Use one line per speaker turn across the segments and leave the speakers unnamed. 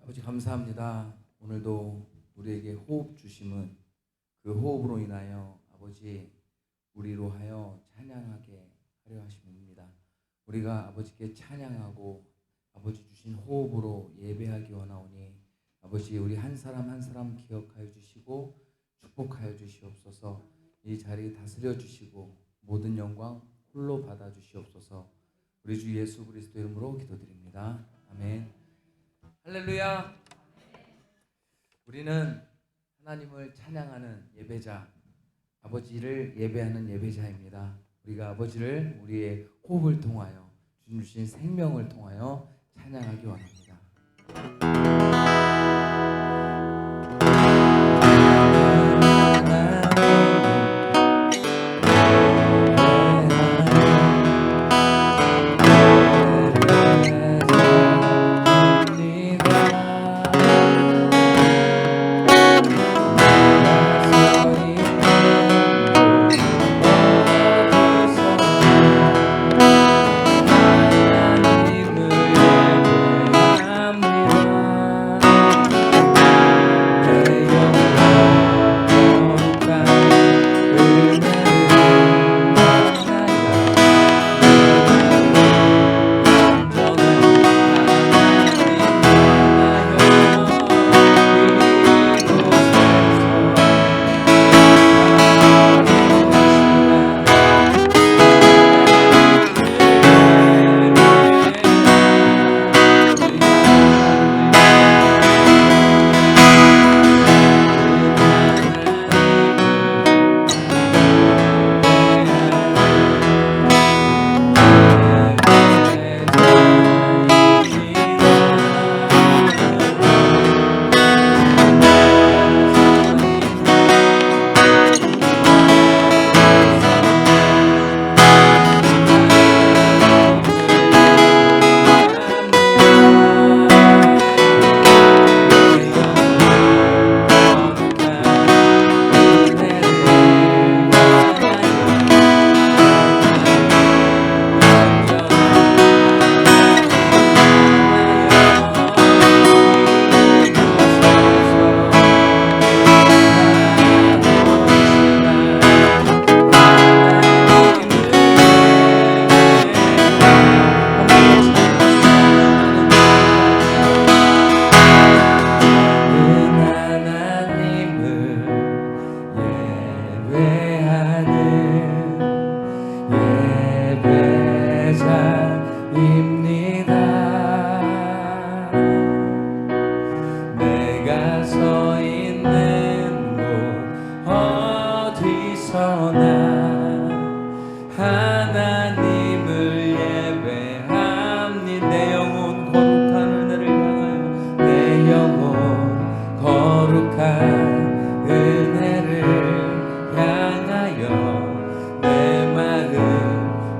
아버지 감사합니다. 오늘도 우리에게 호흡 주심은 그 호흡으로 인하여 아버지 우리로 하여 찬양하게 하려 하심입니다. 우리가 아버지께 찬양하고 아버지 주신 호흡으로 예배하기 원하오니 아버지 우리 한 사람 한 사람 기억하여 주시고 축복하여 주시옵소서. 이 자리 다스려 주시고 모든 영광 홀로 받아 주시옵소서. 우리 주 예수 그리스도 이름으로 기도드립니다. 아멘. 할렐루야. 우리는 하나님을 찬양하는 예배자, 아버지를 예배하는 예배자입니다. 우리가 아버지를 우리의 호흡을 통하여 주신 생명을 통하여 찬양하기 원합니다.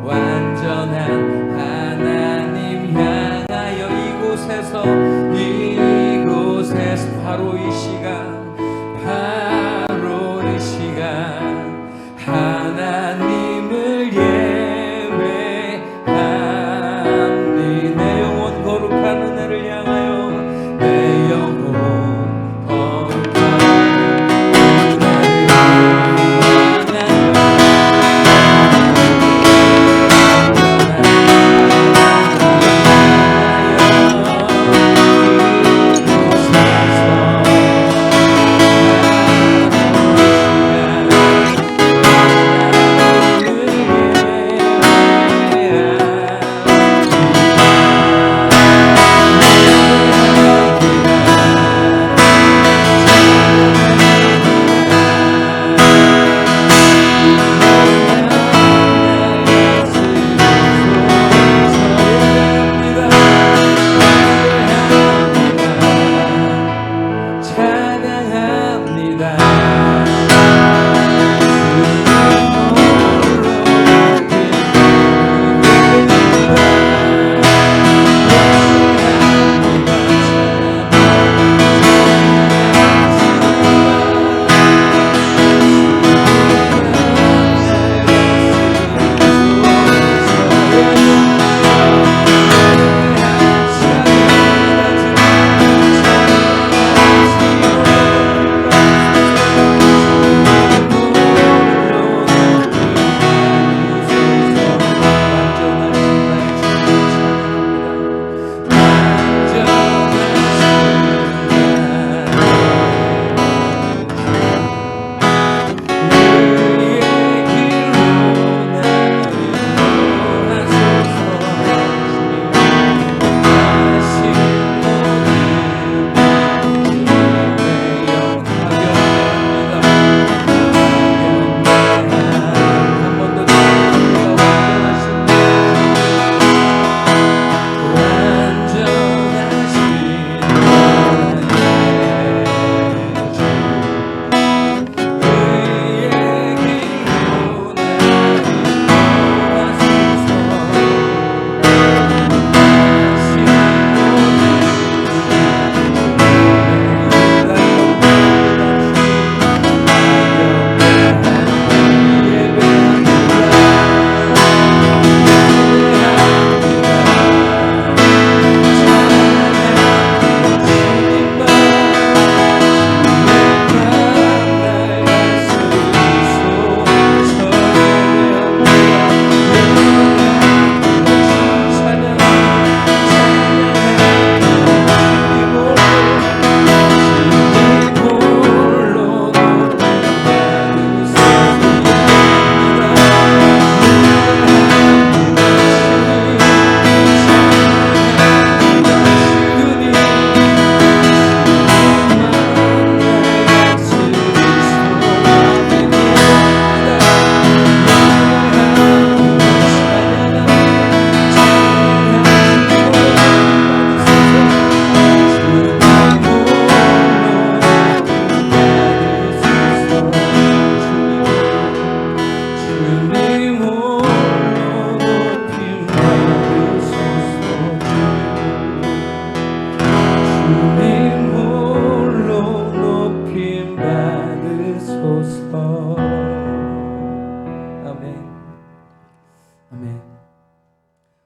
완전한 하나님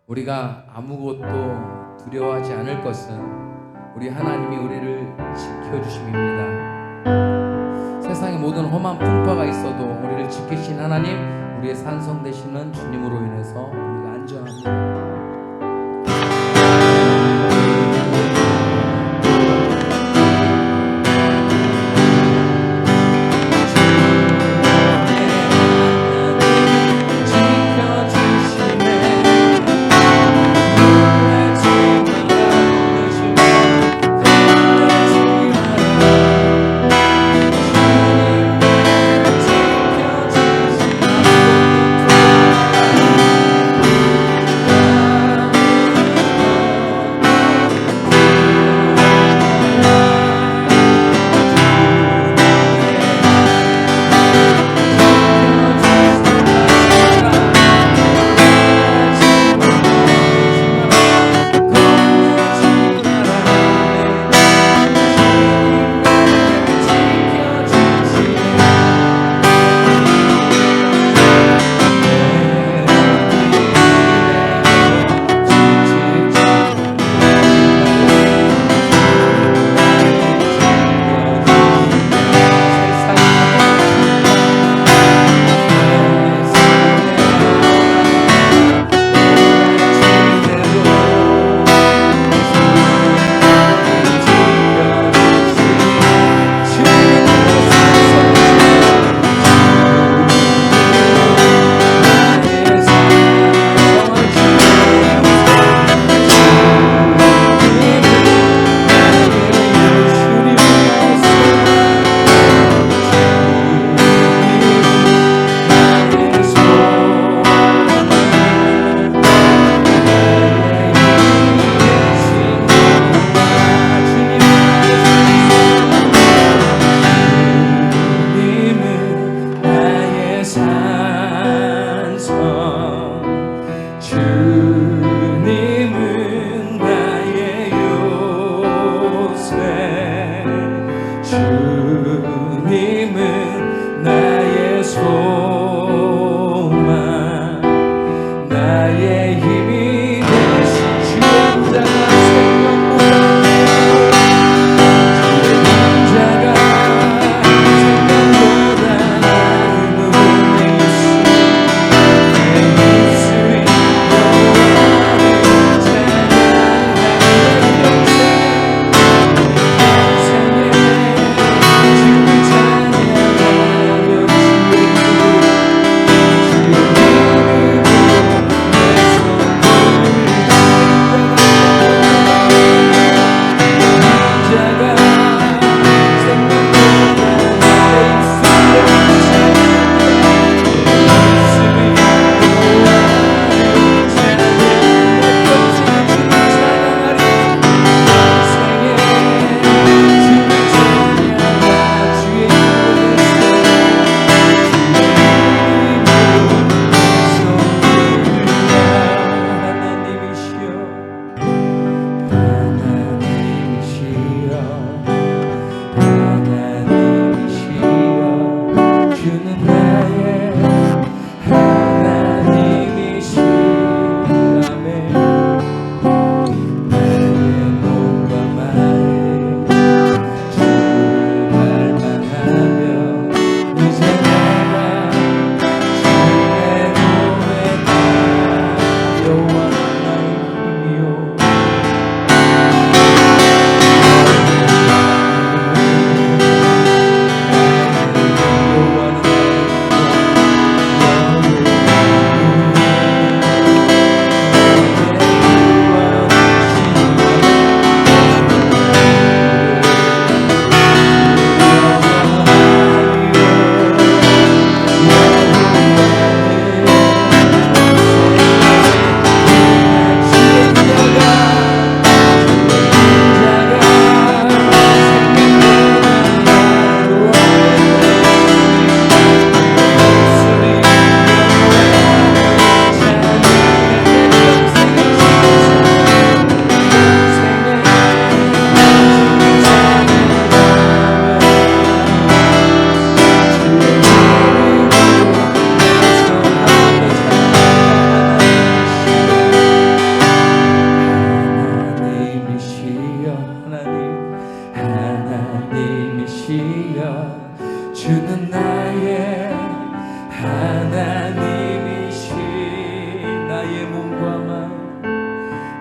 우리가 아무것도 두려워하지 않을 것은 우리 하나님이 우리를 지켜주심입니다. 세상에 모든 험한 풍파가 있어도 우리를 지키신 하나님, 우리의 산성 되시는 주님으로 인해서 우리가 안전합니다.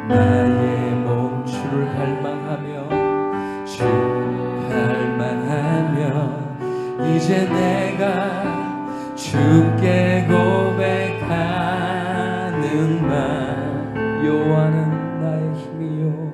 나의 몸 주를 갈망하며 주를 갈망하며 이제 내가 주께 고백하는 말 여호와는 나의 힘이요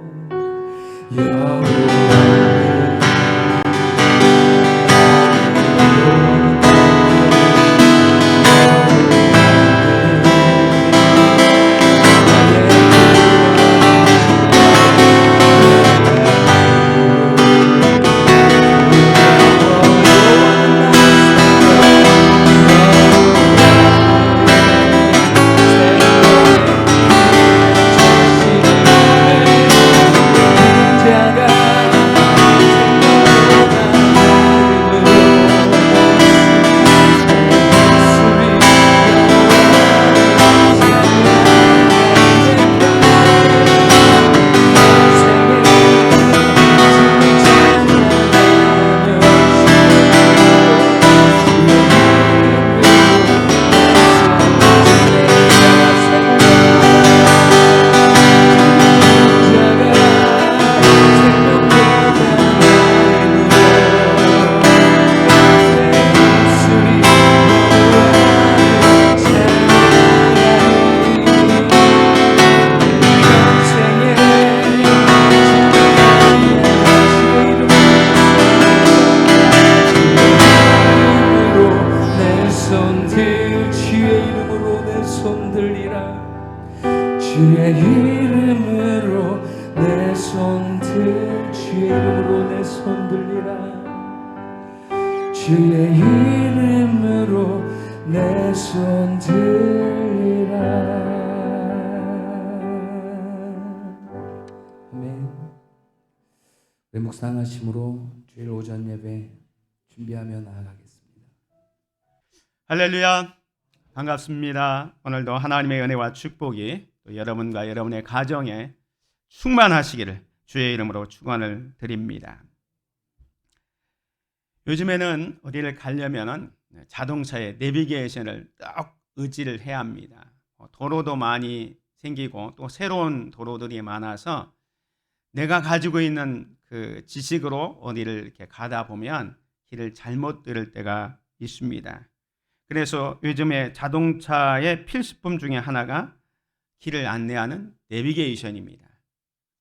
주의 이름으로 내 손들 주의 이름으로 내 손들리라 주의 이름으로 내 손들리라. 아멘. 우리 묵상하심으로 주일 오전 예배 준비하며 나아가겠습니다.
할렐루야, 반갑습니다. 오늘도 하나님의 은혜와 축복이 또 여러분과 여러분의 가정에 충만하시기를 주의 이름으로 축원을 드립니다. 요즘에는 어디를 가려면 자동차의 내비게이션을 딱 의지를 해야 합니다. 도로도 많이 생기고 또 새로운 도로들이 많아서 내가 가지고 있는 그 지식으로 어디를 이렇게 가다 보면 길을 잘못 들을 때가 있습니다. 그래서 요즘에 자동차의 필수품 중에 하나가 길을 안내하는 내비게이션입니다.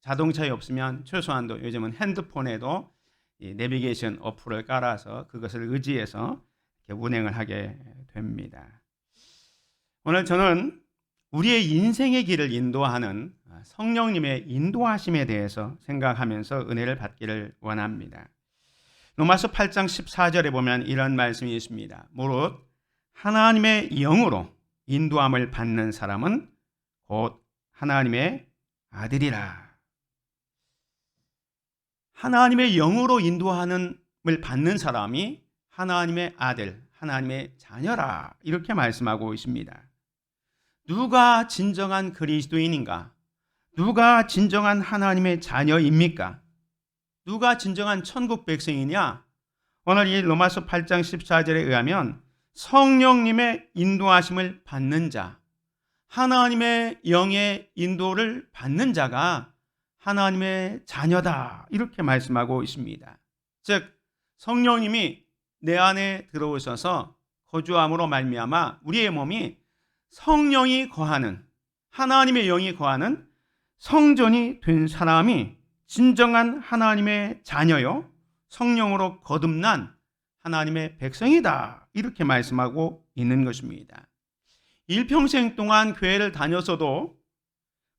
자동차에 없으면 최소한도 요즘은 핸드폰에도 이 내비게이션 어플을 깔아서 그것을 의지해서 이렇게 운행을 하게 됩니다. 오늘 저는 우리의 인생의 길을 인도하는 성령님의 인도하심에 대해서 생각하면서 은혜를 받기를 원합니다. 로마서 8장 14절에 보면 이런 말씀이 있습니다. 무릇 하나님의 영으로 인도함을 받는 사람은 곧 하나님의 아들이라. 하나님의 영으로 인도함을 받는 사람이 하나님의 아들, 하나님의 자녀라. 이렇게 말씀하고 있습니다. 누가 진정한 그리스도인인가? 누가 진정한 하나님의 자녀입니까? 누가 진정한 천국 백성이냐? 오늘 이 로마서 8장 14절에 의하면 성령님의 인도하심을 받는 자, 하나님의 영의 인도를 받는 자가 하나님의 자녀다. 이렇게 말씀하고 있습니다. 즉 성령님이 내 안에 들어오셔서 거주함으로 말미암아 우리의 몸이 성령이 거하는, 하나님의 영이 거하는 성전이 된 사람이 진정한 하나님의 자녀요 성령으로 거듭난 하나님의 백성이다. 이렇게 말씀하고 있는 것입니다. 일평생 동안 교회를 다녔어도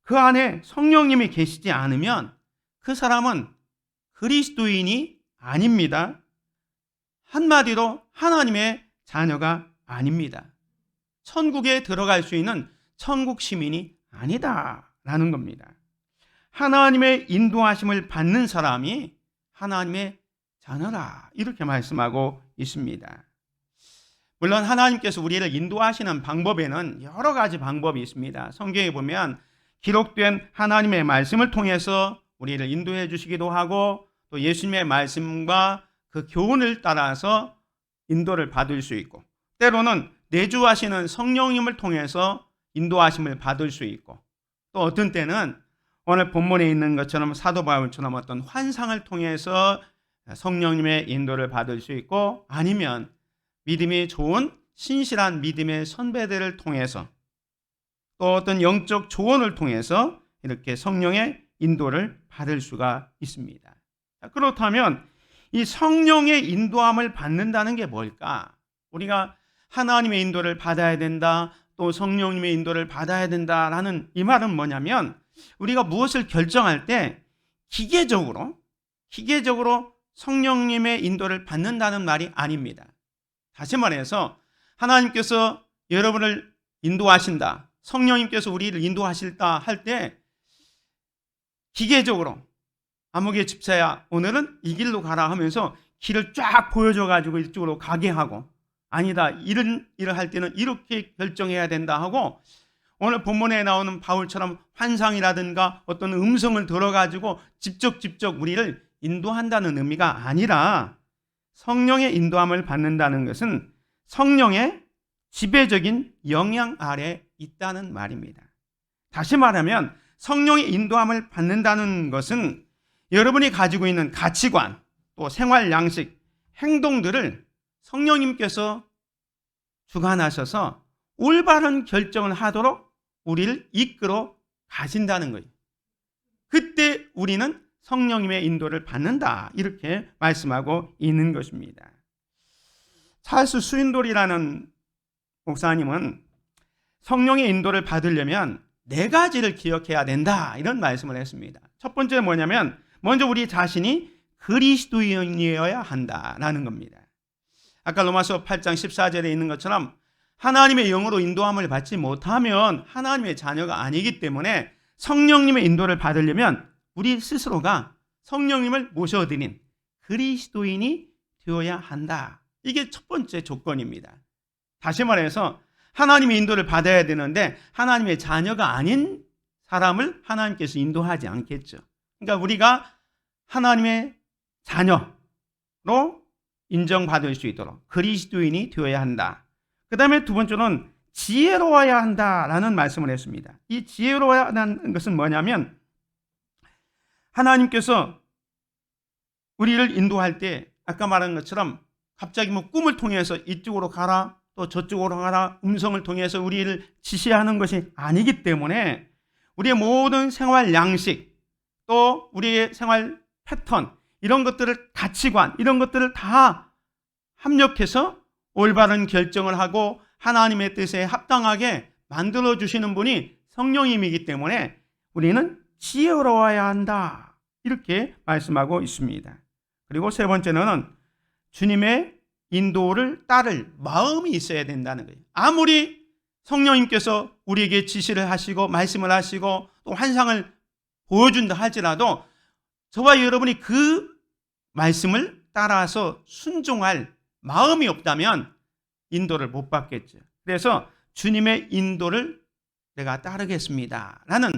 그 안에 성령님이 계시지 않으면 그 사람은 그리스도인이 아닙니다. 한마디로 하나님의 자녀가 아닙니다. 천국에 들어갈 수 있는 천국 시민이 아니다라는 겁니다. 하나님의 인도하심을 받는 사람이 하나님의 자녀라. 이렇게 말씀하고 있습니다. 물론 하나님께서 우리를 인도하시는 방법에는 여러 가지 방법이 있습니다. 성경에 보면 기록된 하나님의 말씀을 통해서 우리를 인도해 주시기도 하고 또 예수님의 말씀과 그 교훈을 따라서 인도를 받을 수 있고 때로는 내주하시는 성령님을 통해서 인도하심을 받을 수 있고 또 어떤 때는 오늘 본문에 있는 것처럼 사도 바울처럼 어떤 환상을 통해서 성령님의 인도를 받을 수 있고, 아니면 믿음이 좋은 신실한 믿음의 선배들을 통해서, 또 어떤 영적 조언을 통해서 이렇게 성령의 인도를 받을 수가 있습니다. 그렇다면 이 성령의 인도함을 받는다는 게 뭘까? 우리가 하나님의 인도를 받아야 된다, 또 성령님의 인도를 받아야 된다라는 이 말은 뭐냐면, 우리가 무엇을 결정할 때 기계적으로 성령님의 인도를 받는다는 말이 아닙니다. 다시 말해서 하나님께서 여러분을 인도하신다, 성령님께서 우리를 인도하실다 할 때 기계적으로 아무개 집사야 오늘은 이 길로 가라 하면서 길을 쫙 보여줘 가지고 이쪽으로 가게 하고, 아니다 이런 일을 할 때는 이렇게 결정해야 된다 하고, 오늘 본문에 나오는 바울처럼 환상이라든가 어떤 음성을 들어가지고 직접 우리를 인도한다는 의미가 아니라, 성령의 인도함을 받는다는 것은 성령의 지배적인 영향 아래 있다는 말입니다. 다시 말하면 성령의 인도함을 받는다는 것은 여러분이 가지고 있는 가치관, 또 생활 양식, 행동들을 성령님께서 주관하셔서 올바른 결정을 하도록 우리를 이끌어 가신다는 거예요. 그때 우리는 성령님의 인도를 받는다, 이렇게 말씀하고 있는 것입니다. 찰스 스윈돌이라는 목사님은 성령의 인도를 받으려면 4가지를 기억해야 된다, 이런 말씀을 했습니다. 첫 번째는 뭐냐면, 먼저 우리 자신이 그리스도인이어야 한다라는 겁니다. 아까 로마서 8장 14절에 있는 것처럼 하나님의 영으로 인도함을 받지 못하면 하나님의 자녀가 아니기 때문에, 성령님의 인도를 받으려면 우리 스스로가 성령님을 모셔드린 그리스도인이 되어야 한다. 이게 첫 번째 조건입니다. 다시 말해서 하나님의 인도를 받아야 되는데 하나님의 자녀가 아닌 사람을 하나님께서 인도하지 않겠죠. 그러니까 우리가 하나님의 자녀로 인정받을 수 있도록 그리스도인이 되어야 한다. 그 다음에 두 번째는 지혜로워야 한다라는 말씀을 했습니다. 이 지혜로워야 한다는 것은 뭐냐면, 하나님께서 우리를 인도할 때 아까 말한 것처럼 갑자기 꿈을 통해서 이쪽으로 가라, 또 저쪽으로 가라, 음성을 통해서 우리를 지시하는 것이 아니기 때문에 우리의 모든 생활 양식, 또 우리의 생활 패턴, 이런 것들을, 가치관, 이런 것들을 다 합력해서 올바른 결정을 하고 하나님의 뜻에 합당하게 만들어주시는 분이 성령님이기 때문에 우리는 지혜로워야 한다, 이렇게 말씀하고 있습니다. 그리고 세 번째는 주님의 인도를 따를 마음이 있어야 된다는 거예요. 아무리 성령님께서 우리에게 지시를 하시고 말씀을 하시고 또 환상을 보여준다 할지라도 저와 여러분이 그 말씀을 따라서 순종할 마음이 없다면 인도를 못 받겠죠. 그래서 주님의 인도를 내가 따르겠습니다 라는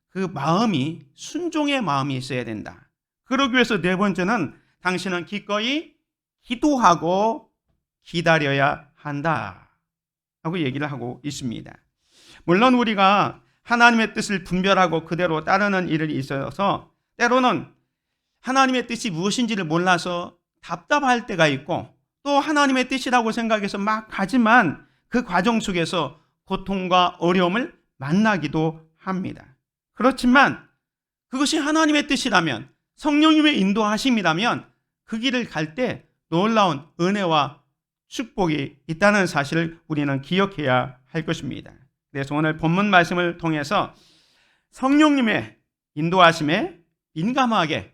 그 마음이, 순종의 마음이 있어야 된다. 그러기 위해서 네 번째는 당신은 기꺼이 기도하고 기다려야 한다 하고 얘기를 하고 있습니다. 물론 우리가 하나님의 뜻을 분별하고 그대로 따르는 일이 있어서 때로는 하나님의 뜻이 무엇인지를 몰라서 답답할 때가 있고, 또 하나님의 뜻이라고 생각해서 막 가지만 그 과정 속에서 고통과 어려움을 만나기도 합니다. 그렇지만 그것이 하나님의 뜻이라면, 성령님의 인도하심이라면 그 길을 갈 때 놀라운 은혜와 축복이 있다는 사실을 우리는 기억해야 할 것입니다. 그래서 오늘 본문 말씀을 통해서 성령님의 인도하심에 민감하게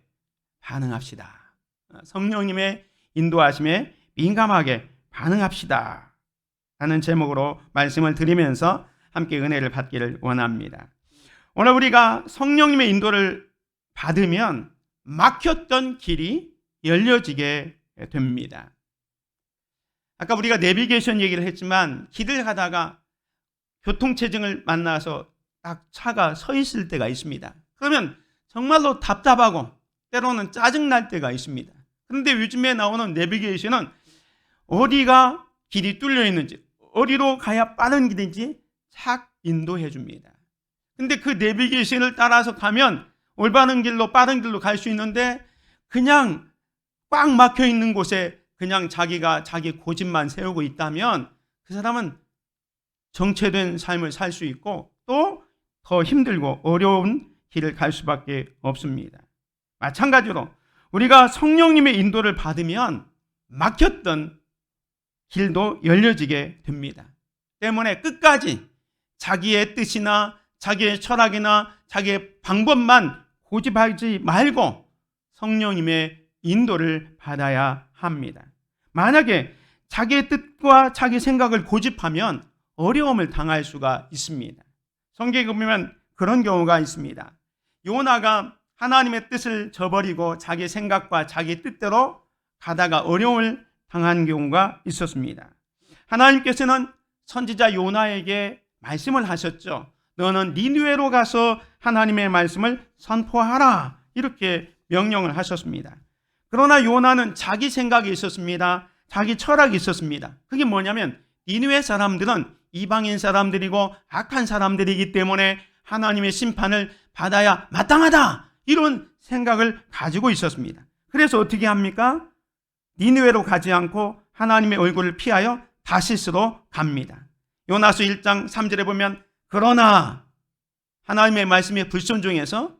반응합시다. 성령님의 인도하심에 민감하게 반응합시다 하는 제목으로 말씀을 드리면서 함께 은혜를 받기를 원합니다. 오늘 우리가 성령님의 인도를 받으면 막혔던 길이 열려지게 됩니다. 아까 우리가 내비게이션 얘기를 했지만 길을 가다가 교통체증을 만나서 딱 차가 서 있을 때가 있습니다. 그러면 정말로 답답하고 때로는 짜증날 때가 있습니다. 그런데 요즘에 나오는 내비게이션은 어디가 길이 뚫려 있는지, 어디로 가야 빠른 길인지 착 인도해 줍니다. 근데 그 내비게이션을 따라서 가면 올바른 길로 빠른 길로 갈 수 있는데 그냥 꽉 막혀 있는 곳에 그냥 자기가 자기 고집만 세우고 있다면 그 사람은 정체된 삶을 살 수 있고 또 더 힘들고 어려운 길을 갈 수밖에 없습니다. 마찬가지로 우리가 성령님의 인도를 받으면 막혔던 길도 열려지게 됩니다. 때문에 끝까지 자기의 뜻이나 자기의 철학이나 자기의 방법만 고집하지 말고 성령님의 인도를 받아야 합니다. 만약에 자기의 뜻과 자기 생각을 고집하면 어려움을 당할 수가 있습니다. 성경에 보면 그런 경우가 있습니다. 요나가 하나님의 뜻을 저버리고 자기 생각과 자기 뜻대로 가다가 어려움을 당한 경우가 있었습니다. 하나님께서는 선지자 요나에게 말씀을 하셨죠. 너는 니느웨로 가서 하나님의 말씀을 선포하라. 이렇게 명령을 하셨습니다. 그러나 요나는 자기 생각이 있었습니다. 자기 철학이 있었습니다. 그게 뭐냐면 니느웨 사람들은 이방인 사람들이고 악한 사람들이기 때문에 하나님의 심판을 받아야 마땅하다. 이런 생각을 가지고 있었습니다. 그래서 어떻게 합니까? 니느웨로 가지 않고 하나님의 얼굴을 피하여 다시스로 갑니다. 요나서 1장 3절에 보면 그러나 하나님의 말씀에 불순종해서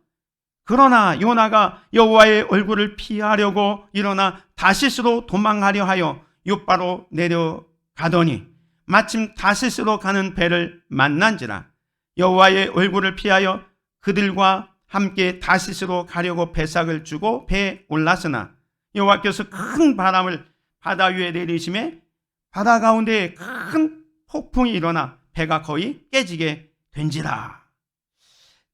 그러나 요나가 여호와의 얼굴을 피하려고 일어나 다시스로 도망하려 하여 욥바로 내려가더니 마침 다시스로 가는 배를 만난지라 여호와의 얼굴을 피하여 그들과 함께 다시스로 가려고 배삭을 주고 배에 올랐으나 여호와께서 큰 바람을 바다 위에 내리심에 바다 가운데에 큰 폭풍이 일어나 배가 거의 깨지게 된지라.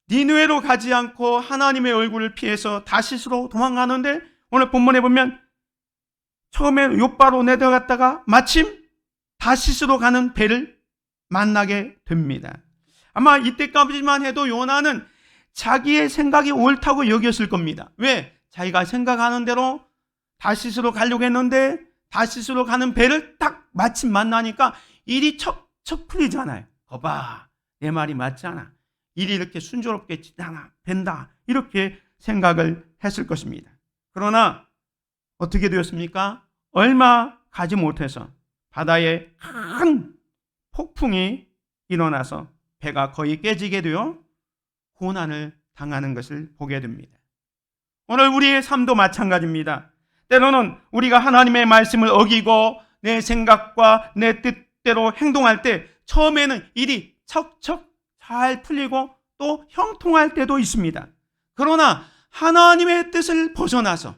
니느웨로 가지 않고 하나님의 얼굴을 피해서 다시스로 도망가는데 오늘 본문에 보면 처음에 욥바로 내려갔다가 마침 다시스로 가는 배를 만나게 됩니다. 아마 이때까지만 해도 요나는 자기의 생각이 옳다고 여겼을 겁니다. 왜? 자기가 생각하는 대로 다시스로 가려고 했는데 다시스로 가는 배를 딱 마침 만나니까 일이 척척 풀리잖아요. 거봐, 내 말이 맞잖아. 일이 이렇게 순조롭게 된다. 이렇게 생각을 했을 것입니다. 그러나 어떻게 되었습니까? 얼마 가지 못해서 바다에 큰 폭풍이 일어나서 배가 거의 깨지게 되어 고난을 당하는 것을 보게 됩니다. 오늘 우리의 삶도 마찬가지입니다. 때로는 우리가 하나님의 말씀을 어기고 내 생각과 내 뜻대로 행동할 때 처음에는 일이 척척 잘 풀리고 또 형통할 때도 있습니다. 그러나 하나님의 뜻을 벗어나서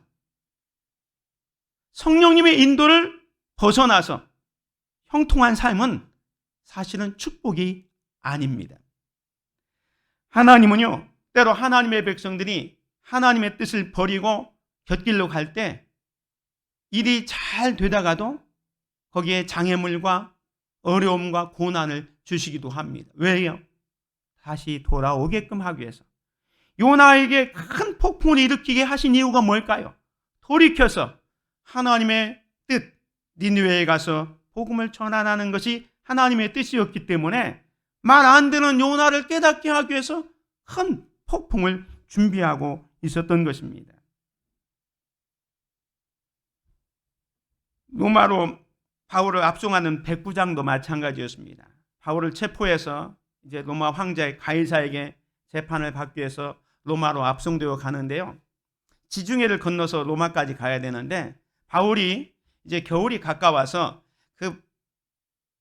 성령님의 인도를 벗어나서 형통한 삶은 사실은 축복이 아닙니다. 하나님은요, 때로 하나님의 백성들이 하나님의 뜻을 버리고 곁길로 갈 때 일이 잘 되다가도 거기에 장애물과 어려움과 고난을 주시기도 합니다. 왜요? 다시 돌아오게끔 하기 위해서. 요나에게 큰 폭풍을 일으키게 하신 이유가 뭘까요? 돌이켜서 하나님의 뜻, 니느웨에 가서 복음을 전하는 것이 하나님의 뜻이었기 때문에 말 안 되는 요나를 깨닫게 하기 위해서 큰 폭풍을 준비하고 있었던 것입니다. 로마로 바울을 압송하는 백부장도 마찬가지였습니다. 바울을 체포해서 이제 로마 황제 가이사에게 재판을 받기 위해서 로마로 압송되어 가는데요. 지중해를 건너서 로마까지 가야 되는데 바울이 이제 겨울이 가까워서 그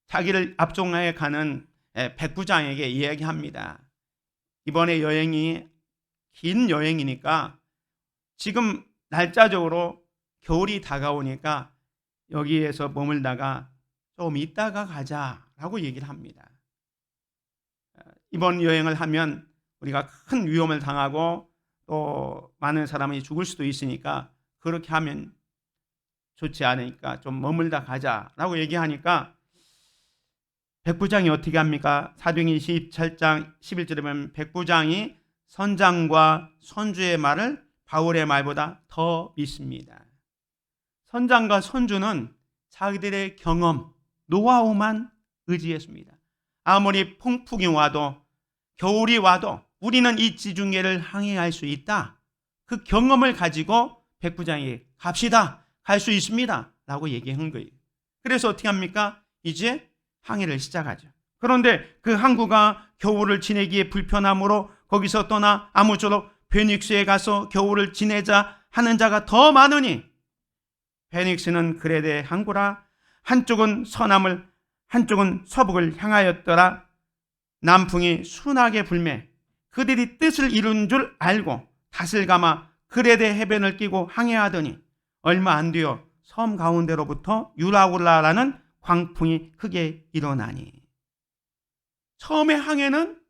자기를 압송해 가는 백부장에게 이야기합니다. 이번에 여행이 긴 여행이니까 지금 날짜적으로 겨울이 다가오니까 여기에서 머물다가 좀 있다가 가자라고 얘기를 합니다. 이번 여행을 하면 우리가 큰 위험을 당하고 또 많은 사람이 죽을 수도 있으니까 그렇게 하면 좋지 않으니까 좀 머물다 가자라고 얘기하니까 백부장이 어떻게 합니까? 사도행전 27장 11절에 보면 백부장이 선장과 선주의 말을 바울의 말보다 더 믿습니다. 선장과 선주는 자기들의 경험, 노하우만 의지했습니다. 아무리 폭풍이 와도 겨울이 와도 우리는 이 지중해를 항해할 수 있다. 그 경험을 가지고 백부장에게 갑시다. 갈 수 있습니다. 라고 얘기한 거예요. 그래서 어떻게 합니까? 이제 항해를 시작하죠. 그런데 그 항구가 겨울을 지내기에 불편함으로 거기서 떠나 아무쪼록 베닉스에 가서 겨울을 지내자 하는 자가 더 많으니 베닉스는 그레데 항구라 한쪽은 서남을 한쪽은 서북을 향하였더라. 남풍이 순하게 불매 그들이 뜻을 이룬 줄 알고 닷을 감아 그레데 해변을 끼고 항해하더니 얼마 안 되어 섬 가운데로부터 유라굴라라는 광풍이 크게 일어나니 처음에 항해는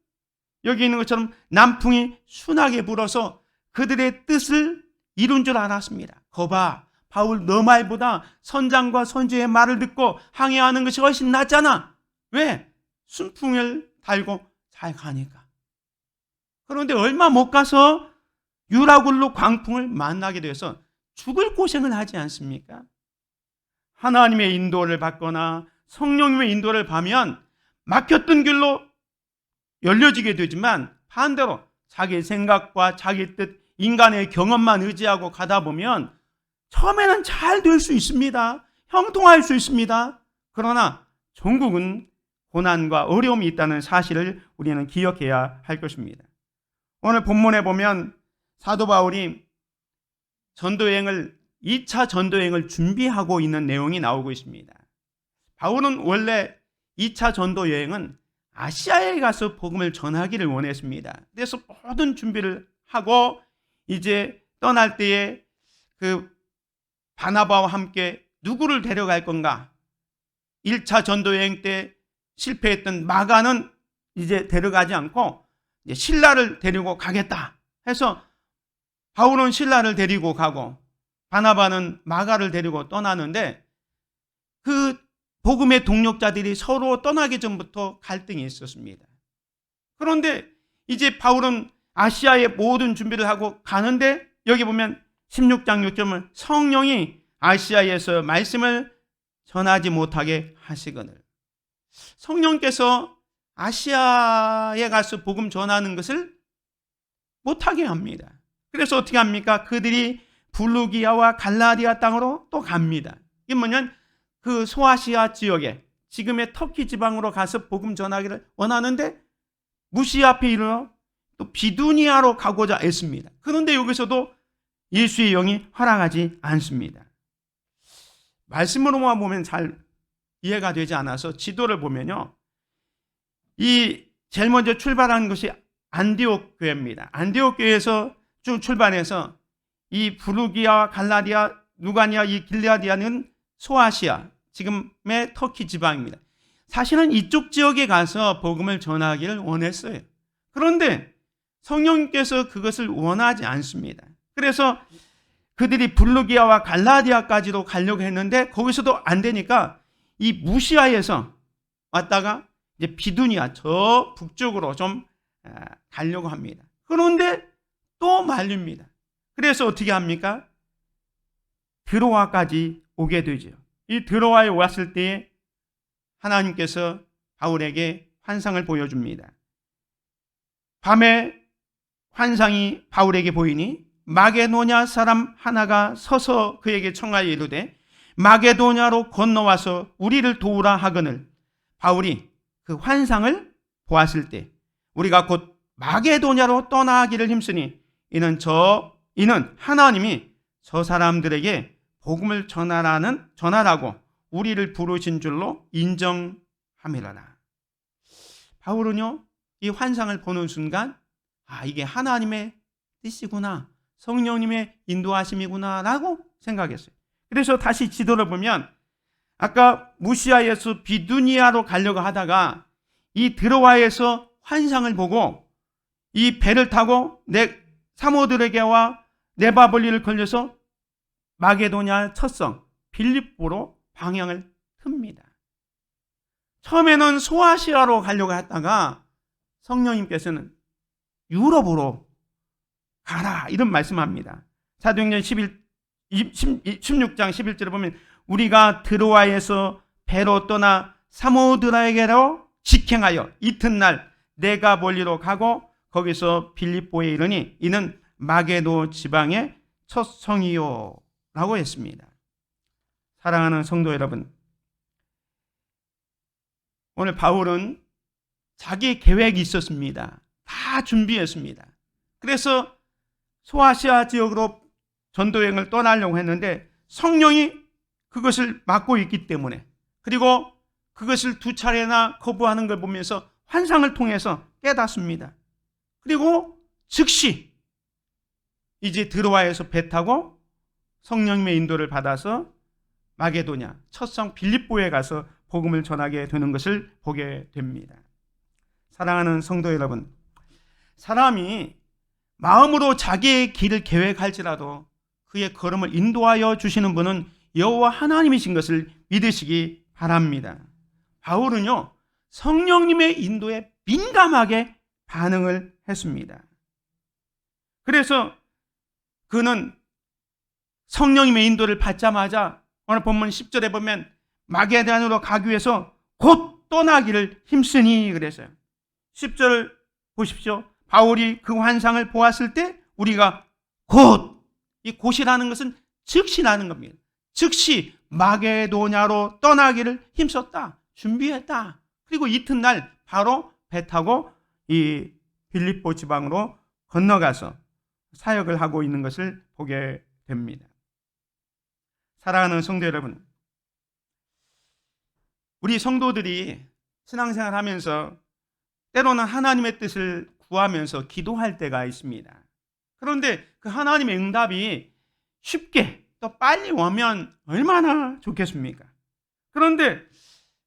여기 있는 것처럼 남풍이 순하게 불어서 그들의 뜻을 이룬 줄 알았습니다. 거봐, 바울 너 말보다 선장과 선주의 말을 듣고 항해하는 것이 훨씬 낫잖아. 왜? 순풍을 달고 잘 가니까. 그런데 얼마 못 가서 유라굴로 광풍을 만나게 돼서 죽을 고생을 하지 않습니까? 하나님의 인도를 받거나 성령님의 인도를 받으면 막혔던 길로 열려지게 되지만 반대로 자기 생각과 자기 뜻, 인간의 경험만 의지하고 가다 보면 처음에는 잘 될 수 있습니다. 형통할 수 있습니다. 그러나 종국은 고난과 어려움이 있다는 사실을 우리는 기억해야 할 것입니다. 오늘 본문에 보면 사도 바울이 2차 전도여행을 준비하고 있는 내용이 나오고 있습니다. 바울은 원래 2차 전도여행은 아시아에 가서 복음을 전하기를 원했습니다. 그래서 모든 준비를 하고 이제 떠날 때에 그 바나바와 함께 누구를 데려갈 건가? 1차 전도여행 때 실패했던 마가는 이제 데려가지 않고 이제 실라를 데리고 가겠다 해서 바울은 실라를 데리고 가고 바나바는 마가를 데리고 떠나는데 그 복음의 동력자들이 서로 떠나기 전부터 갈등이 있었습니다. 그런데 이제 바울은 아시아의 모든 준비를 하고 가는데 여기 보면 16장 6절은 성령이 아시아에서 말씀을 전하지 못하게 하시거늘. 성령께서 아시아에 가서 복음 전하는 것을 못하게 합니다. 그래서 어떻게 합니까? 그들이 블루기아와 갈라디아 땅으로 또 갑니다. 이게 뭐냐면 그 소아시아 지역에 지금의 터키 지방으로 가서 복음 전하기를 원하는데 무시 앞에 이르러 또 비두니아로 가고자 했습니다. 그런데 여기서도 예수의 영이 허락하지 않습니다. 말씀으로만 보면 잘 이해가 되지 않아서 지도를 보면요. 이 제일 먼저 출발한 것이 안디옥 교회입니다. 안디옥 교회에서 쭉 출발해서 이 부르기아와 갈라디아, 루가니아, 이 길라디아는 소아시아, 지금의 터키 지방입니다. 사실은 이쪽 지역에 가서 복음을 전하기를 원했어요. 그런데 성령님께서 그것을 원하지 않습니다. 그래서 그들이 블루기아와 갈라디아까지도 가려고 했는데 거기서도 안 되니까 이 무시아에서 왔다가 이제 비두니아 저 북쪽으로 좀 가려고 합니다. 그런데 또 말립니다. 그래서 어떻게 합니까? 드로아까지 오게 되죠. 이 드로아에 왔을 때에 하나님께서 바울에게 환상을 보여줍니다. 밤에 환상이 바울에게 보이니 마게도냐 사람 하나가 서서 그에게 청하여 이르되 마게도냐로 건너와서 우리를 도우라 하거늘. 바울이 그 환상을 보았을 때 우리가 곧 마게도냐로 떠나기를 힘쓰니 이는 하나님이 저 사람들에게 복음을 전하라고 우리를 부르신 줄로 인정함이라나. 바울은요, 이 환상을 보는 순간 이게 하나님의 뜻이구나, 성령님의 인도하심이구나 라고 생각했어요. 그래서 다시 지도를 보면 아까 무시아에서 비두니아로 가려고 하다가 이 드로아에서 환상을 보고 이 배를 타고 사모드레게와 네바볼리를 걸려서 마게도냐 첫성 빌립보로 방향을 틉니다. 처음에는 소아시아로 가려고 했다가 성령님께서는 유럽으로 가라 이런 말씀합니다. 사도행전 16장 11절에 보면 우리가 드로아에서 배로 떠나 사모드라에게로 직행하여 이튿날 내가 멀리로 가고 거기서 빌립보에 이르니 이는 마게도 지방의 첫 성이요 라고 했습니다. 사랑하는 성도 여러분, 오늘 바울은 자기 계획이 있었습니다. 다 준비했습니다. 그래서 소아시아 지역으로 전도여행을 떠나려고 했는데 성령이 그것을 막고 있기 때문에, 그리고 그것을 2차례나 거부하는 걸 보면서 환상을 통해서 깨닫습니다. 그리고 즉시 이제 드로아에서 배 타고 성령님의 인도를 받아서 마게도냐 첫성 빌립보에 가서 복음을 전하게 되는 것을 보게 됩니다. 사랑하는 성도 여러분, 사람이 마음으로 자기의 길을 계획할지라도 그의 걸음을 인도하여 주시는 분은 여호와 하나님이신 것을 믿으시기 바랍니다. 바울은요, 성령님의 인도에 민감하게 반응을 했습니다. 그래서 그는 성령님의 인도를 받자마자 오늘 본문 10절에 보면 마게도냐로 가기 위해서 곧 떠나기를 힘쓰니 그랬어요. 10절 보십시오. 바울이 그 환상을 보았을 때 우리가 곧, 이 곧이라는 것은 즉시라는 겁니다. 즉시 마게도냐로 떠나기를 힘썼다. 준비했다. 그리고 이튿날 바로 배 타고 이 빌립보 지방으로 건너가서 사역을 하고 있는 것을 보게 됩니다. 사랑하는 성도 여러분, 우리 성도들이 신앙생활 하면서 때로는 하나님의 뜻을 구하면서 기도할 때가 있습니다. 그런데 그 하나님의 응답이 쉽게 또 빨리 오면 얼마나 좋겠습니까? 그런데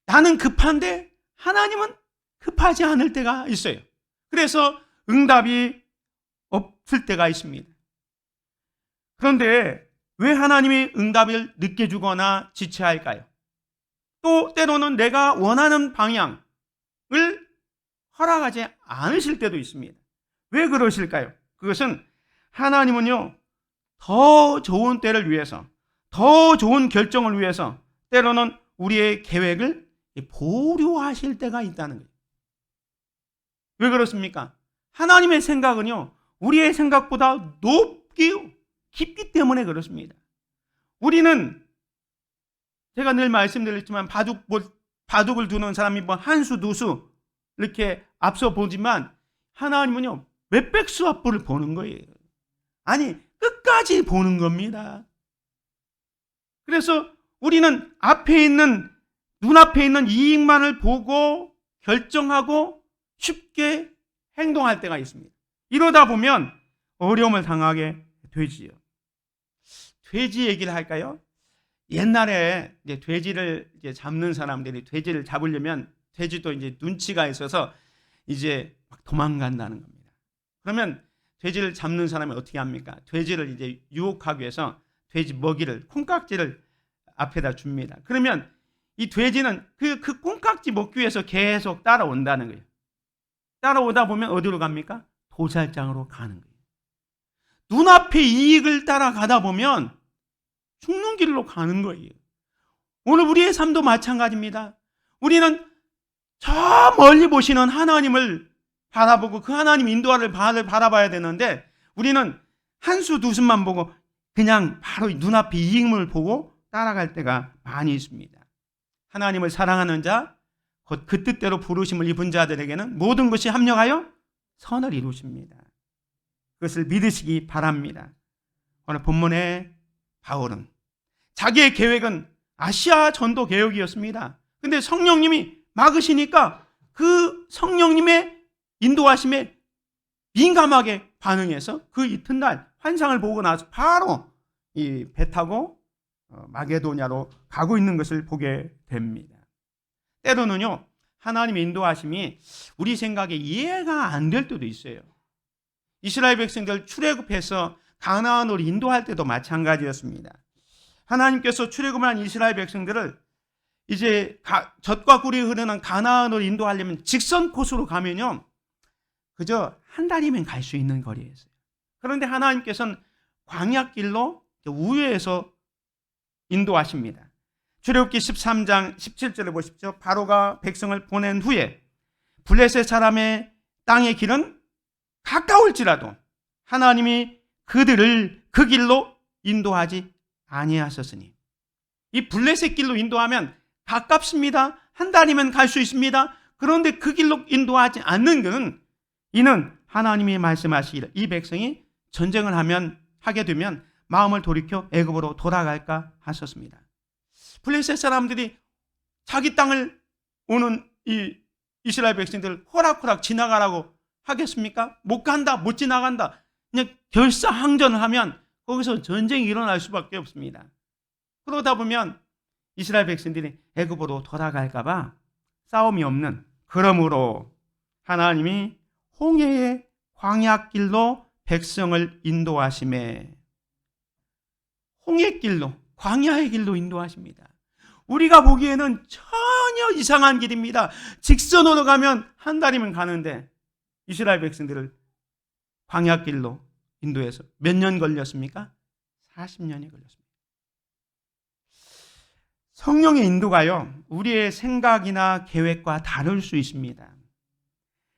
나는 급한데 하나님은 급하지 않을 때가 있어요. 그래서 응답이 없을 때가 있습니다. 그런데 왜 하나님이 응답을 늦게 주거나 지체할까요? 또 때로는 내가 원하는 방향을 허락하지 않으실 때도 있습니다. 왜 그러실까요? 그것은 하나님은요, 더 좋은 때를 위해서, 더 좋은 결정을 위해서 때로는 우리의 계획을 보류하실 때가 있다는 거예요. 왜 그렇습니까? 하나님의 생각은요, 우리의 생각보다 깊기 때문에 그렇습니다. 우리는 제가 늘 말씀드렸지만 바둑을 두는 사람이 한 수, 두 수 이렇게 앞서 보지만 하나님은요, 몇백 수 앞을 보는 거예요. 아니, 끝까지 보는 겁니다. 그래서 우리는 눈앞에 있는 이익만을 보고 결정하고 쉽게 행동할 때가 있습니다. 이러다 보면 어려움을 당하게 되지요. 돼지 얘기를 할까요? 옛날에 이제 돼지를 잡는 사람들이 돼지를 잡으려면 돼지도 이제 눈치가 있어서 이제 막 도망간다는 겁니다. 그러면 돼지를 잡는 사람이 어떻게 합니까? 돼지를 이제 유혹하기 위해서 돼지 먹이를, 콩깍지를 앞에다 줍니다. 그러면 이 돼지는 그 콩깍지 먹기 위해서 계속 따라온다는 거예요. 따라오다 보면 어디로 갑니까? 도살장으로 가는 거예요. 눈앞의 이익을 따라가다 보면 죽는 길로 가는 거예요. 오늘 우리의 삶도 마찬가지입니다. 우리는 저 멀리 보시는 하나님을 바라보고 그 하나님 인도하를 바라봐야 되는데 우리는 한 수, 두 수만 보고 그냥 바로 눈앞의 이익을 보고 따라갈 때가 많이 있습니다. 하나님을 사랑하는 자, 곧 그 뜻대로 부르심을 입은 자들에게는 모든 것이 합력하여 선을 이루십니다. 그것을 믿으시기 바랍니다. 오늘 본문의 바울은 자기의 계획은 아시아 전도 개혁이었습니다. 근데 성령님이 막으시니까 그 성령님의 인도하심에 민감하게 반응해서 그 이튿날 환상을 보고 나서 바로 이 배 타고 마게도냐로 가고 있는 것을 보게 됩니다. 때로는요, 하나님의 인도하심이 우리 생각에 이해가 안 될 때도 있어요. 이스라엘 백성들 출애굽해서 가나안으로 인도할 때도 마찬가지였습니다. 하나님께서 출애굽한 이스라엘 백성들을 이제 젖과 꿀이 흐르는 가나안으로 인도하려면 직선 코스로 가면요, 그저 한 달이면 갈 수 있는 거리였어요. 그런데 하나님께서는 광야길로 우회해서 인도하십니다. 출애굽기 13장 17절에 보십시오. 바로가 백성을 보낸 후에 블레셋 사람의 땅의 길은 가까울지라도 하나님이 그들을 그 길로 인도하지 아니하셨으니, 이 블레셋 길로 인도하면 가깝습니다. 한 달이면 갈 수 있습니다. 그런데 그 길로 인도하지 않는 것은, 이는 하나님이 말씀하시기를 이 백성이 전쟁을 하게 되면 마음을 돌이켜 애굽으로 돌아갈까 하셨습니다. 블레셋 사람들이 자기 땅을 오는 이 이스라엘 백성들을 호락호락 지나가라고 하겠습니까? 못 간다, 못 지나간다. 그냥 결사항전을 하면 거기서 전쟁이 일어날 수밖에 없습니다. 그러다 보면 이스라엘 백성들이 애굽으로 돌아갈까 봐 싸움이 없는, 그러므로 하나님이 홍해의 광야길로 백성을 인도하심에, 홍해길로, 광야의 길로 인도하십니다. 우리가 보기에는 전혀 이상한 길입니다. 직선으로 가면 한 달이면 가는데 이스라엘 백성들을 광야길로 인도해서 몇 년 걸렸습니까? 40년이 걸렸습니다. 성령의 인도가요, 우리의 생각이나 계획과 다를 수 있습니다.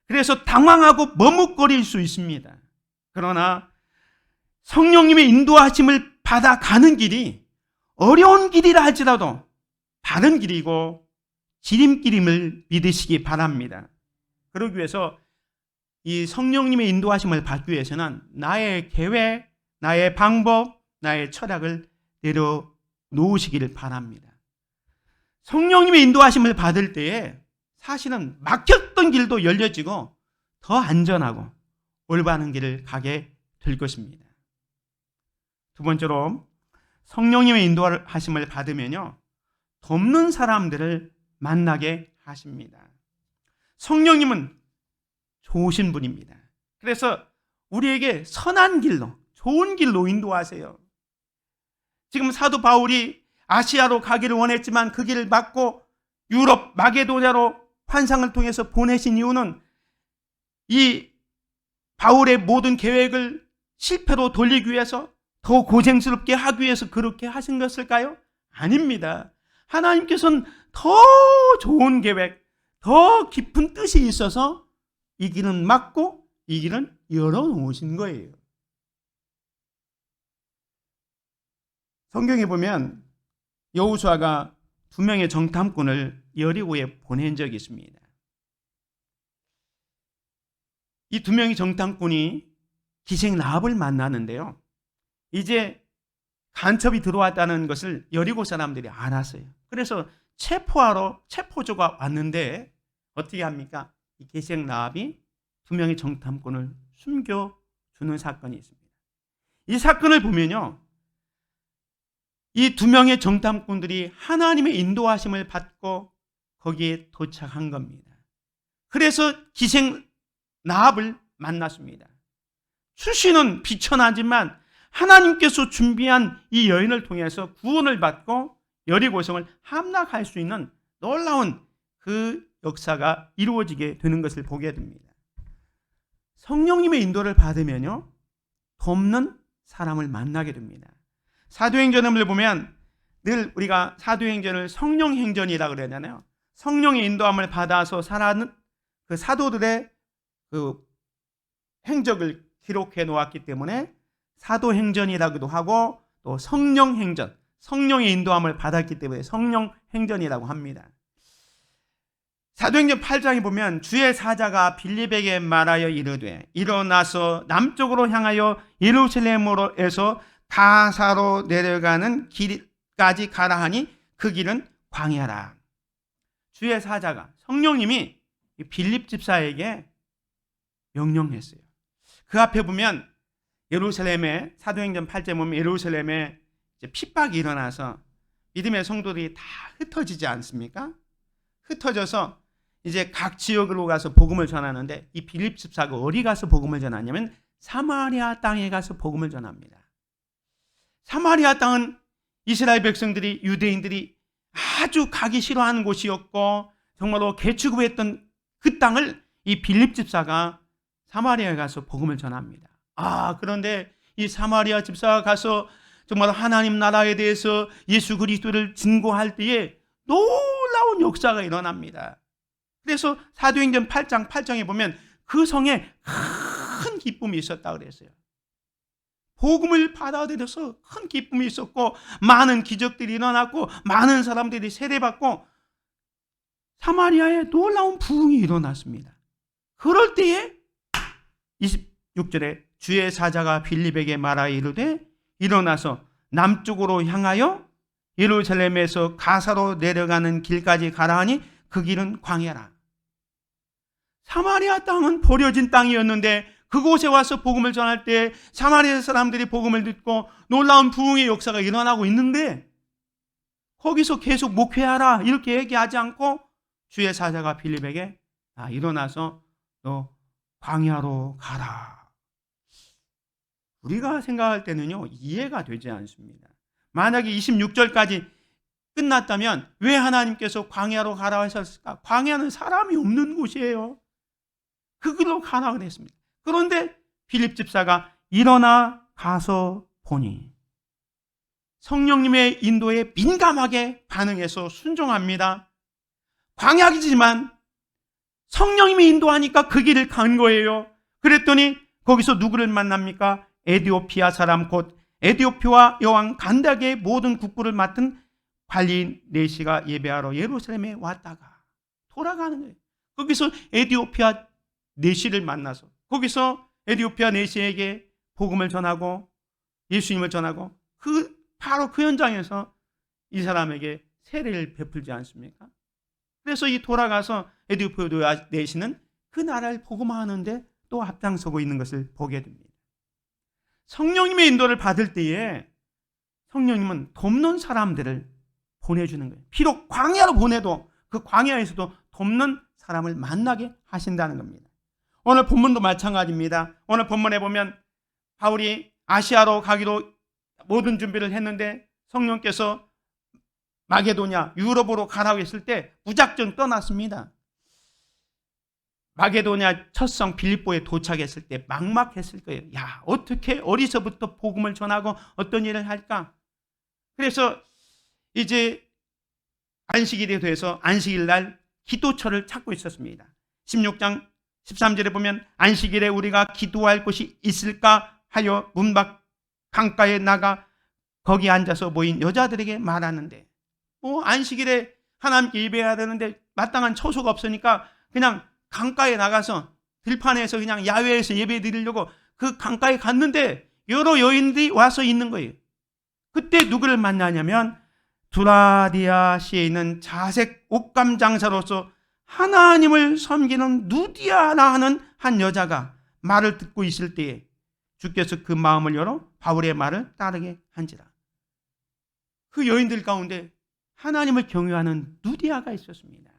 그래서 당황하고 머뭇거릴 수 있습니다. 그러나 성령님의 인도하심을 받아 가는 길이 어려운 길이라 할지라도 바른 길이고 지름길임을 믿으시기 바랍니다. 그러기 위해서 이 성령님의 인도하심을 받기 위해서는 나의 계획, 나의 방법, 나의 철학을 내려놓으시기를 바랍니다. 성령님의 인도하심을 받을 때에 사실은 막혔던 길도 열려지고 더 안전하고 올바른 길을 가게 될 것입니다. 두 번째로, 성령님의 인도하심을 받으면요, 돕는 사람들을 만나게 하십니다. 성령님은 좋으신 분입니다. 그래서 우리에게 선한 길로, 좋은 길로 인도하세요. 지금 사도 바울이 아시아로 가기를 원했지만 그 길을 막고 유럽 마게도냐로 환상을 통해서 보내신 이유는 이 바울의 모든 계획을 실패로 돌리기 위해서, 더 고생스럽게 하기 위해서 그렇게 하신 것일까요? 아닙니다. 하나님께서는 더 좋은 계획, 더 깊은 뜻이 있어서 이 길은 막고 이 길은 열어놓으신 거예요. 성경에 보면 여호수아가 2명의 정탐꾼을 여리고에 보낸 적이 있습니다. 이 2명의 정탐꾼이 기생 라합을 만나는데요, 이제 간첩이 들어왔다는 것을 여리고 사람들이 알았어요. 그래서 체포조가 왔는데 어떻게 합니까? 이 기생 라합이 2명의 정탐꾼을 숨겨주는 사건이 있습니다. 이 사건을 보면요, 이 2명의 정탐꾼들이 하나님의 인도하심을 받고 거기에 도착한 겁니다. 그래서 기생 라합을 만났습니다. 출신은 비천하지만 하나님께서 준비한 이 여인을 통해서 구원을 받고 여리고성을 함락할 수 있는 놀라운 그 역사가 이루어지게 되는 것을 보게 됩니다. 성령님의 인도를 받으면요, 돕는 사람을 만나게 됩니다. 사도행전을 보면 늘 우리가 사도행전을 성령행전이라고 그러잖아요. 성령의 인도함을 받아서 살아가는 그 사도들의 그 행적을 기록해 놓았기 때문에 사도행전이라고도 하고, 또 성령행전, 성령의 인도함을 받았기 때문에 성령행전이라고 합니다. 사도행전 8장에 보면 주의 사자가 빌립에게 말하여 이르되 일어나서 남쪽으로 향하여 예루살렘으로에서 다사로 내려가는 길까지 가라 하니 그 길은 광야라. 주의 사자가, 성령님이 빌립 집사에게 명령했어요. 그 앞에 보면 예루살렘에, 사도행전 8장에 보면 예루살렘에 핍박이 일어나서 믿음의 성도들이 다 흩어지지 않습니까? 흩어져서 이제 각 지역으로 가서 복음을 전하는데, 이 빌립 집사가 어디 가서 복음을 전하냐면 사마리아 땅에 가서 복음을 전합니다. 사마리아 땅은 이스라엘 백성들이, 유대인들이 아주 가기 싫어하는 곳이었고 정말로 개취급했던 그 땅을 이 빌립 집사가 사마리아에 가서 복음을 전합니다. 그런데 이 사마리아 집사가 가서 정말 하나님 나라에 대해서 예수 그리스도를 증거할 때에 놀라운 역사가 일어납니다. 그래서 사도행전 8장에 보면 그 성에 큰 기쁨이 있었다 그랬어요. 복음을 받아들여서 큰 기쁨이 있었고 많은 기적들이 일어났고 많은 사람들이 세례받고 사마리아에 놀라운 부흥이 일어났습니다. 그럴 때에 26절에 주의 사자가 빌립에게 말하여 이르되 일어나서 남쪽으로 향하여 예루살렘에서 가사로 내려가는 길까지 가라 하니 그 길은 광야라. 사마리아 땅은 버려진 땅이었는데 그곳에 와서 복음을 전할 때 사마리아 사람들이 복음을 듣고 놀라운 부흥의 역사가 일어나고 있는데 거기서 계속 목회하라 이렇게 얘기하지 않고 주의 사자가 빌립에게 일어나서 너 광야로 가라. 우리가 생각할 때는요 이해가 되지 않습니다. 만약에 26절까지 끝났다면 왜 하나님께서 광야로 가라 하셨을까? 광야는 사람이 없는 곳이에요. 그 길로 가라 그랬습니다. 그런데 빌립 집사가 일어나 가서 보니 성령님의 인도에 민감하게 반응해서 순종합니다. 광야이지만 성령님이 인도하니까 그 길을 간 거예요. 그랬더니 거기서 누구를 만납니까? 에디오피아 사람 곧 에디오피아 여왕 간다게의 모든 국구를 맡은 관리 네시가 예배하러 예루살렘에 왔다가 돌아가는 거예요. 거기서 에디오피아 네시를 만나서 거기서 에디오피아 네시에게 복음을 전하고 예수님을 전하고 바로 그 현장에서 이 사람에게 세례를 베풀지 않습니까? 그래서 이 돌아가서 에디오피아 네시는 그 나라를 복음화하는데 또 앞장서고 있는 것을 보게 됩니다. 성령님의 인도를 받을 때에 성령님은 돕는 사람들을 보내주는 거예요. 비록 광야로 보내도 그 광야에서도 돕는 사람을 만나게 하신다는 겁니다. 오늘 본문도 마찬가지입니다. 오늘 본문에 보면 바울이 아시아로 가기로 모든 준비를 했는데 성령께서 마게도냐 유럽으로 가라고 했을 때 무작정 떠났습니다. 마게도냐 첫성 빌립보에 도착했을 때 막막했을 거예요. 야, 어떻게 어디서부터 복음을 전하고 어떤 일을 할까? 그래서 이제 안식일이 돼서 안식일 날 기도처를 찾고 있었습니다. 16장 13절에 보면 안식일에 우리가 기도할 곳이 있을까 하여 문 밖 강가에 나가 거기 앉아서 모인 여자들에게 말하는데 안식일에 하나님께 예배해야 되는데 마땅한 처소가 없으니까 그냥 강가에 나가서 들판에서 그냥 야외에서 예배 드리려고 그 강가에 갔는데 여러 여인들이 와서 있는 거예요. 그때 누구를 만나냐면 두라디아시에 있는 자색 옷감 장사로서 하나님을 섬기는 누디아라 하는 한 여자가 말을 듣고 있을 때에 주께서 그 마음을 열어 바울의 말을 따르게 한지라. 그 여인들 가운데 하나님을 경외하는 누디아가 있었습니다.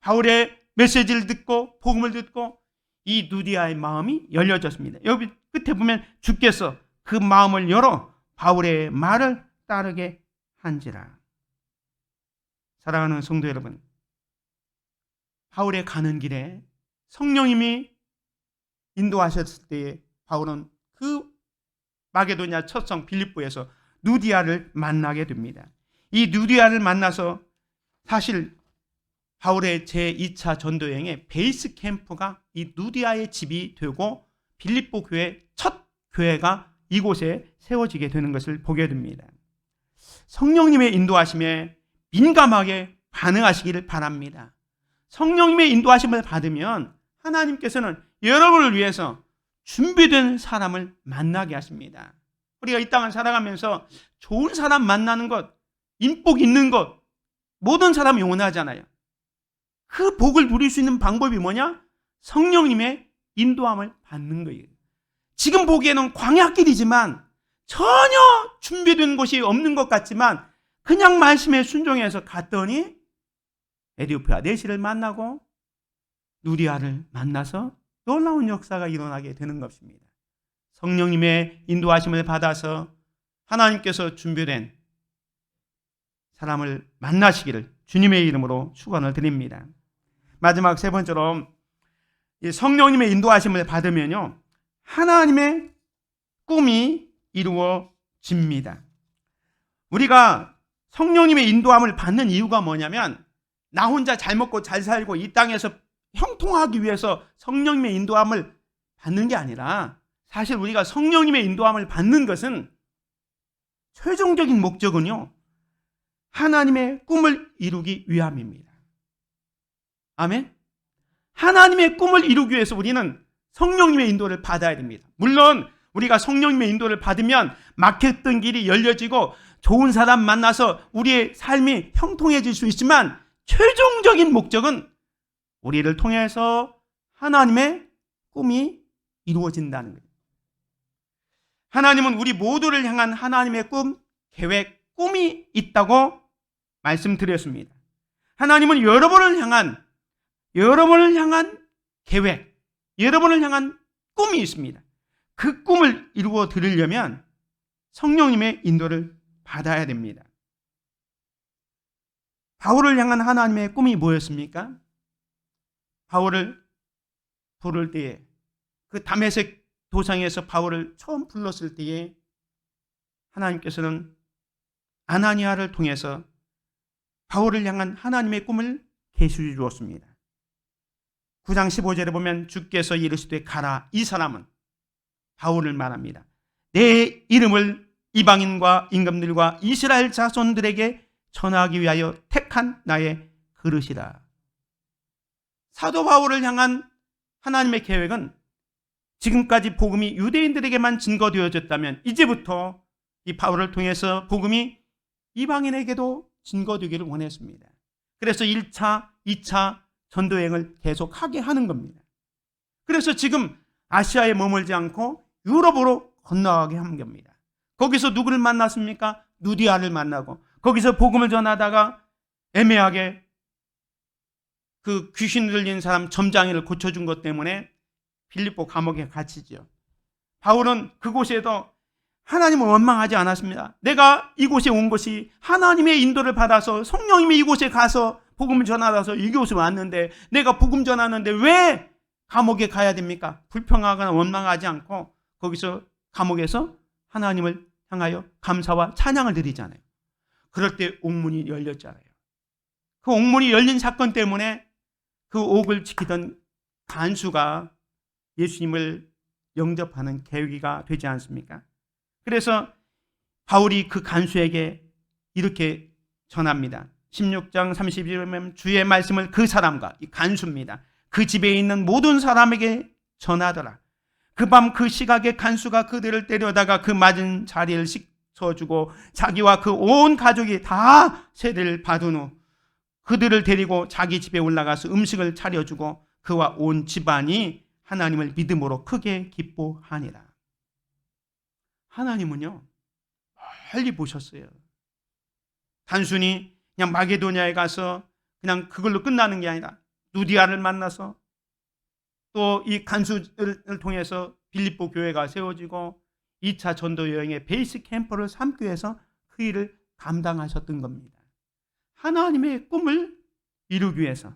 바울의 메시지를 듣고 복음을 듣고 이 누디아의 마음이 열려졌습니다. 여기 끝에 보면 주께서 그 마음을 열어 바울의 말을 따르게 한지라. 사랑하는 성도 여러분, 바울의 가는 길에 성령님이 인도하셨을 때에 바울은 그 마게도냐 첫성 빌립보에서 누디아를 만나게 됩니다. 이 누디아를 만나서 사실 바울의 제2차 전도여행의 베이스 캠프가 이 누디아의 집이 되고 빌립보 교회 첫 교회가 이곳에 세워지게 되는 것을 보게 됩니다. 성령님의 인도하심에 민감하게 반응하시기를 바랍니다. 성령님의 인도하심을 받으면 하나님께서는 여러분을 위해서 준비된 사람을 만나게 하십니다. 우리가 이 땅을 살아가면서 좋은 사람 만나는 것, 인복 있는 것, 모든 사람이 원하잖아요. 그 복을 누릴 수 있는 방법이 뭐냐? 성령님의 인도함을 받는 거예요. 지금 보기에는 광야길이지만 전혀 준비된 곳이 없는 것 같지만 그냥 말씀에 순종해서 갔더니 에디오피아 네시를 만나고 누디아를 만나서 놀라운 역사가 일어나게 되는 것입니다. 성령님의 인도하심을 받아서 하나님께서 준비된 사람을 만나시기를 주님의 이름으로 축원을 드립니다. 마지막 세 번째로 이 성령님의 인도하심을 받으면요 하나님의 꿈이 이루어집니다. 우리가 성령님의 인도함을 받는 이유가 뭐냐면 나 혼자 잘 먹고 잘 살고 이 땅에서 형통하기 위해서 성령님의 인도함을 받는 게 아니라 사실 우리가 성령님의 인도함을 받는 것은 최종적인 목적은요, 하나님의 꿈을 이루기 위함입니다. 아멘? 하나님의 꿈을 이루기 위해서 우리는 성령님의 인도를 받아야 됩니다. 물론 우리가 성령님의 인도를 받으면 막혔던 길이 열려지고 좋은 사람 만나서 우리의 삶이 형통해질 수 있지만 최종적인 목적은 우리를 통해서 하나님의 꿈이 이루어진다는 거예요. 하나님은 우리 모두를 향한 하나님의 꿈, 계획, 꿈이 있다고 말씀드렸습니다. 하나님은 여러분을 향한 계획, 여러분을 향한 꿈이 있습니다. 그 꿈을 이루어 드리려면 성령님의 인도를 받아야 됩니다. 바울을 향한 하나님의 꿈이 뭐였습니까? 바울을 부를 때에, 그 다메섹 도상에서 바울을 처음 불렀을 때에 하나님께서는 아나니아를 통해서 바울을 향한 하나님의 꿈을 계시해 주었습니다. 9장 15절에 보면 주께서 이르시되 가라. 이 사람은 바울을 말합니다. 내 이름을 이방인과 임금들과 이스라엘 자손들에게 전하기 위하여 택한 나의 그릇이라. 사도 바울을 향한 하나님의 계획은 지금까지 복음이 유대인들에게만 증거되어졌다면 이제부터 이 바울을 통해서 복음이 이방인에게도 증거되기를 원했습니다. 그래서 1차, 2차 전도여행을 계속하게 하는 겁니다. 그래서 지금 아시아에 머물지 않고 유럽으로 건너가게 한 겁니다. 거기서 누구를 만났습니까? 누디아를 만나고 거기서 복음을 전하다가 애매하게 그 귀신 들린 사람 점장이를 고쳐준 것 때문에 빌립보 감옥에 갇히죠. 바울은 그곳에도 하나님을 원망하지 않았습니다. 내가 이곳에 온 것이 하나님의 인도를 받아서 성령님이 이곳에 가서 복음을 전하라서 이곳에 왔는데 내가 복음 전하는데 왜 감옥에 가야 됩니까? 불평하거나 원망하지 않고 거기서 감옥에서 하나님을 향하여 감사와 찬양을 드리잖아요. 그럴 때 옥문이 열렸잖아요. 그 옥문이 열린 사건 때문에 그 옥을 지키던 간수가 예수님을 영접하는 계기가 되지 않습니까? 그래서 바울이 그 간수에게 이렇게 전합니다. 16장 32절에 보면 주의 말씀을 그 사람과, 이 간수입니다, 그 집에 있는 모든 사람에게 전하더라. 그 밤 그 시각에 간수가 그들을 때려다가 그 맞은 자리를 씻어주고 자기와 그 온 가족이 다 세례를 받은 후 그들을 데리고 자기 집에 올라가서 음식을 차려주고 그와 온 집안이 하나님을 믿음으로 크게 기뻐하니라. 하나님은요, 멀리 보셨어요. 단순히 그냥 마게도냐에 가서 그냥 그걸로 끝나는 게 아니라 누디아를 만나서 또 이 간수를 통해서 빌립보 교회가 세워지고 2차 전도 여행의 베이스 캠프를 삼기 위해서 그 일을 감당하셨던 겁니다. 하나님의 꿈을 이루기 위해서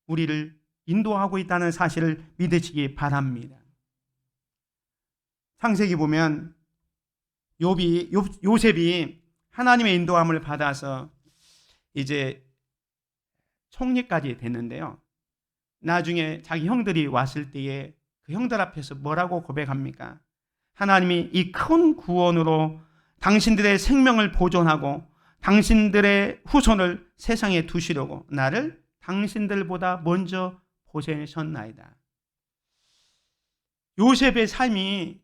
우리를 인도하고 있다는 사실을 믿으시기 바랍니다. 창세기 보면 요셉이 하나님의 인도함을 받아서 이제 총리까지 됐는데요. 나중에 자기 형들이 왔을 때에 그 형들 앞에서 뭐라고 고백합니까? 하나님이 이 큰 구원으로 당신들의 생명을 보존하고 당신들의 후손을 세상에 두시려고 나를 당신들보다 먼저 보내셨나이다. 요셉의 삶이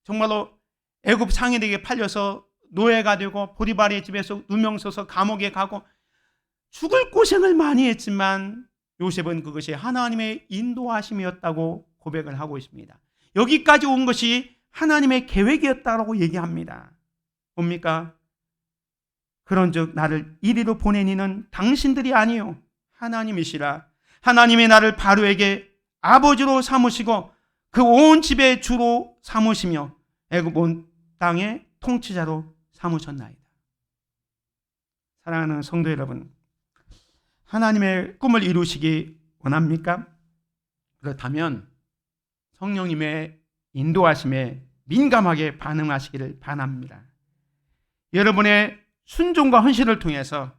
정말로 애굽 상인에게 팔려서 노예가 되고 보디발의 집에서 누명 써서 감옥에 가고 죽을 고생을 많이 했지만 요셉은 그것이 하나님의 인도하심이었다고 고백을 하고 있습니다. 여기까지 온 것이 하나님의 계획이었다고 얘기합니다. 뭡니까? 그런즉 나를 이리로 보낸 이는 당신들이 아니요 하나님이시라. 하나님이 나를 바로에게 아버지로 삼으시고 그 온 집의 주로 삼으시며 애굽 온 땅의 통치자로 삼으셨나이다. 사랑하는 성도 여러분, 하나님의 꿈을 이루시기 원합니까? 그렇다면 성령님의 인도하심에 민감하게 반응하시기를 바랍니다. 여러분의 순종과 헌신을 통해서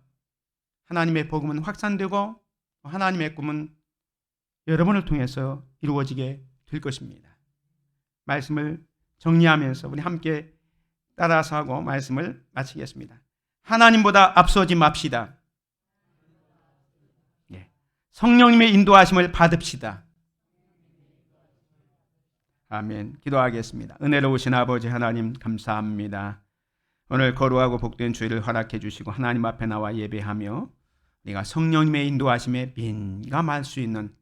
하나님의 복음은 확산되고 하나님의 꿈은 여러분을 통해서 이루어지게 될 것입니다. 말씀을 정리하면서 우리 함께 따라서 하고 말씀을 마치겠습니다. 하나님보다 앞서지 맙시다. 성령님의 인도하심을 받읍시다. 아멘. 기도하겠습니다. 은혜로우신 아버지 하나님 감사합니다. 오늘 거룩하고 복된 주일을 허락해 주시고 하나님 앞에 나와 예배하며 우리가 성령님의 인도하심에 민감할 수 있는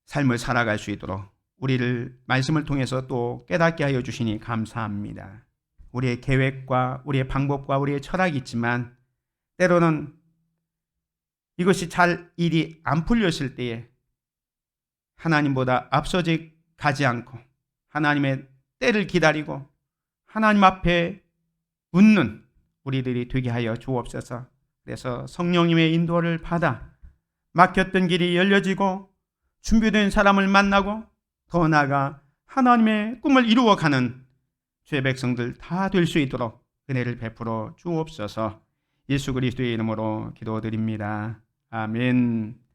삶을 살아갈 수 있도록 우리를 말씀을 통해서 또 깨닫게 하여 주시니 감사합니다. 우리의 계획과 우리의 방법과 우리의 철학이 있지만 때로는 이것이 잘 일이 안 풀렸을 때에 하나님보다 앞서지 가지 않고 하나님의 때를 기다리고 하나님 앞에 묻는 우리들이 되게 하여 주옵소서. 그래서 성령님의 인도를 받아 막혔던 길이 열려지고 준비된 사람을 만나고 더 나아가 하나님의 꿈을 이루어가는 주의 백성들 다 될 수 있도록 은혜를 베풀어 주옵소서. 예수 그리스도의 이름으로 기도드립니다. 아멘.